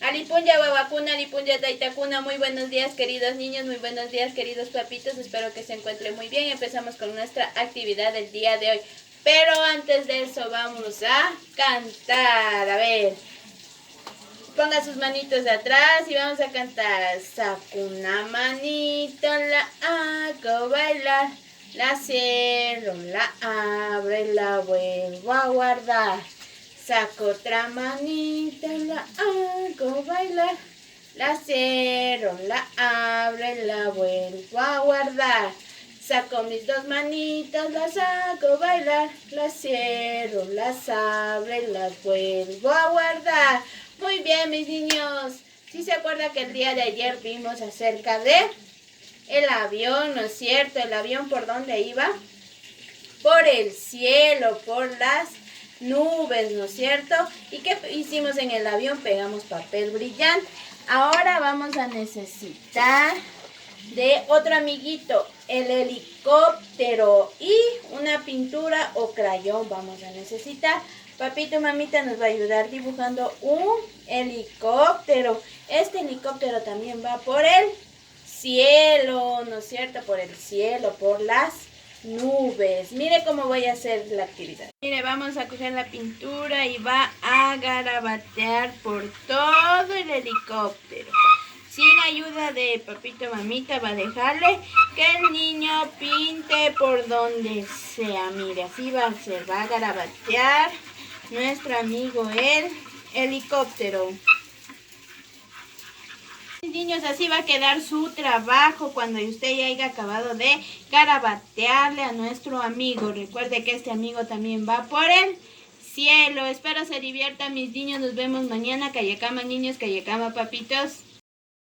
Alipunya, Wawakuna, Alipunya, Taitakuna, muy buenos días queridos niños, muy buenos días queridos papitos, espero que se encuentren muy bien. Empezamos con nuestra actividad del día de hoy, pero antes de eso vamos a cantar. A ver, ponga sus manitos de atrás y vamos a cantar. Saco una manito, la hago bailar, la cierro, la abro y la vuelvo a guardar. Saco otra manita, la hago bailar, la cierro, la abro y la vuelvo a guardar. Saco mis dos manitas, las hago bailar, las cierro, las abro y las vuelvo a guardar. Muy bien, mis niños. ¿Sí se acuerda que el día de ayer vimos acerca de el avión, no es cierto? ¿El avión por dónde iba? Por el cielo, por las nubes, ¿no es cierto? ¿Y qué hicimos en el avión? Pegamos papel brillante. Ahora vamos a necesitar de otro amiguito, el helicóptero y una pintura o crayón vamos a necesitar. Papito, mamita nos va a ayudar dibujando un helicóptero. Este helicóptero también va por el cielo, ¿no es cierto? Por el cielo, por las nubes. Mire cómo voy a hacer la actividad. Mire, vamos a coger la pintura y va a garabatear por todo el helicóptero. Sin ayuda de papito mamita va a dejarle que el niño pinte por donde sea. Mire, así va a ser, va a garabatear nuestro amigo el helicóptero. Niños, así va a quedar su trabajo cuando usted ya haya acabado de garabatearle a nuestro amigo. Recuerde que este amigo también va por el cielo. Espero se diviertan mis niños. Nos vemos mañana. Cayacama niños, cayacama papitos.